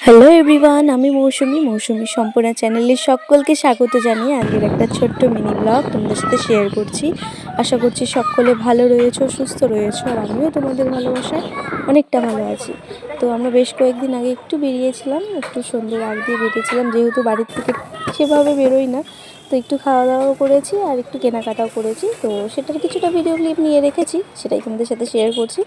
Hello everyone, আমি মৌসুমি সম্পূর্ণ চ্যানেলের সকলকে স্বাগত জানিয়ে আজকের একটা ছোট্ট মিনি ব্লগ তোমাদের সাথে শেয়ার করছি। আশা করছি সকলে ভালো রয়েছো, সুস্থ রয়েছো, আর আমিও তোমাদের ভালোবাসায় অনেকটা ভালো আছি। তো আমরা বেশ কয়েকদিন আগে একটু বেরিয়েছিলাম, একটু সন্ধ্যের আগ দিয়ে বেরিয়েছিলাম, যেহেতু বাড়ির থেকে সেভাবে বেরোই না, তো একটু খাওয়া দাওয়াও করেছি আর একটু কেনাকাটাও করেছি। তো সেটার কিছুটা ভিডিও ক্লিপ নিয়ে রেখেছি, সেটাই তোমাদের সাথে শেয়ার করছি।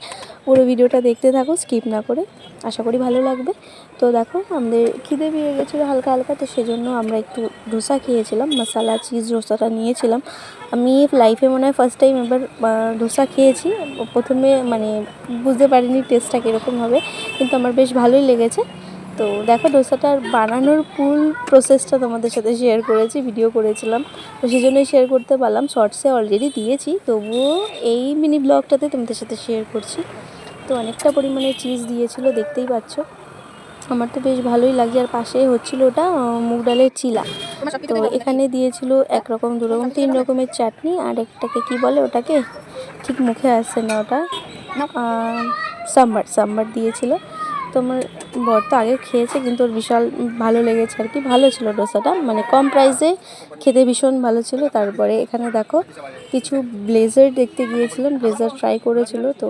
পুরো ভিডিওটা দেখতে থাকো স্কিপ না করে, আশা করি ভালো লাগবে। তো দেখো, আমাদের খিদে পেয়ে গেছিলো হালকা হালকা, তো সেজন্য আমরা একটু ডোসা খেয়েছিলাম, মশালা চিজ ডোসাটা নিয়েছিলাম। আমি লাইফে মনে হয় ফার্স্ট টাইম এবার ডোসা খেয়েছি। প্রথমে মানে বুঝতে পারিনি টেস্টটা কীরকম হবে, কিন্তু আমার বেশ ভালোই লেগেছে। তো দেখো, ডোসাটার বানানোর ফুল প্রসেসটা তোমাদের সাথে শেয়ার করেছি, ভিডিও করেছিলাম, তো সেই জন্যই শেয়ার করতে পারলাম। শর্টসে অলরেডি দিয়েছি, তবুও এই মিনি ব্লগটাতে তোমাদের সাথে শেয়ার করছি। তো অনেকটা পরিমাণে চিজ দিয়েছিল, দেখতেই পাচ্ছ। আমার তো বেশ ভালোই লাগছে। আর পাশেই হচ্ছিল ওটা মুগ ডালের চিলা। তো এখানে দিয়েছিল একরকম, দুরকম, 3 রকমের চাটনি, আর একটাকে কি বলে ওটাকে, ঠিক মুখে আসছে না, ওটা সাম্বার দিয়েছিল। তো আমার বর তো আগে খেয়েছে, কিন্তু ওর বিশাল ভালো লেগেছে আর কি। ভালো ছিল ডোসাটা, মানে কম প্রাইসে খেতে ভীষণ ভালো ছিল। তারপরে এখানে দেখো, কিছু ব্লেজার দেখতে গিয়েছিলাম, ব্লেজার ট্রাই করেছিল। তো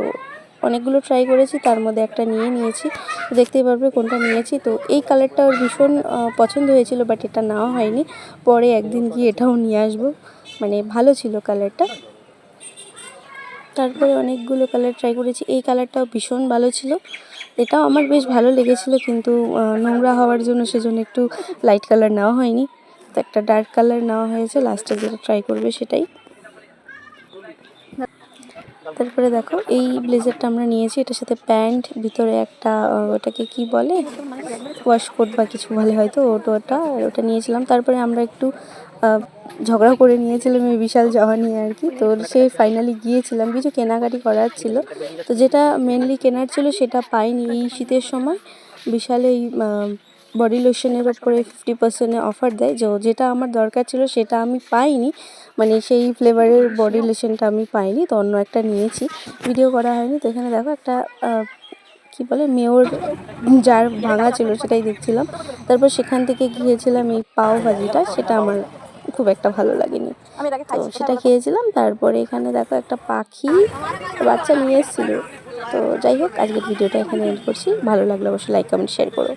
অনেকগুলো ট্রাই করেছি, তার মধ্যে একটা নিয়েছি, দেখতেই পারবে কোনটা নিয়েছি। তো এই কালারটা ওর ভীষণ পছন্দ হয়েছিল, বাট এটা নেওয়া হয়নি। পরে একদিন গিয়ে এটাও নিয়ে আসবো, মানে ভালো ছিল কালারটা। তারপরে অনেকগুলো কালার ট্রাই করেছি, এই কালারটাও ভীষণ ভালো ছিল, এটাও আমার বেশ ভালো লেগেছিলো, কিন্তু নোংরা হওয়ার জন্য সেজন্য একটু লাইট কালার নেওয়া হয়নি। তো একটা ডার্ক কালার নেওয়া হয়েছে, লাস্টে যেটা ট্রাই করবে সেটাই। তারপরে দেখো, এই ব্লেজারটা আমরা নিয়েছি, এটার সাথে প্যান্ট, ভিতরে একটা ওটাকে কি বলে, ওয়াশকোট বা কিছু বলে হয়তো, ওটা নিয়েছিলাম। তারপরে আমরা একটু ঝগড়া করে নিয়েছিলাম এই বিশাল জহা নিয়ে আর কি। তো সেই ফাইনালি গিয়েছিলাম, কিছু কেনাকাটি করার ছিল, তো যেটা মেনলি কেনার ছিল সেটা পাইনি। এই শীতের সময় বিশাল এই বডি লোশনের ওপরে 50% অফার দেয়, যেটা আমার দরকার ছিল সেটা আমি পাইনি, মানে সেই ফ্লেভারের বডি লোশনটা আমি পাইনি, তো অন্য একটা নিয়েছি, ভিডিও করা হয়নি। তো এখানে দেখো একটা কি বলে মেয়র জার ভাঙা ছিল, সেটাই দেখছিলাম। তারপর সেখান থেকে গিয়েছিলাম এই পাও ভাজিটা, সেটা আমার খুব একটা ভালো লাগেনি, তো সেটা খেয়েছিলাম। তারপরে এখানে দেখো একটা পাখি বাচ্চা নিয়ে এসেছিলো। তো যাই হোক, আজকের ভিডিওটা এখানে এন্ড করছি। ভালো লাগলে অবশ্যই লাইক, কমেন্ট, শেয়ার করো।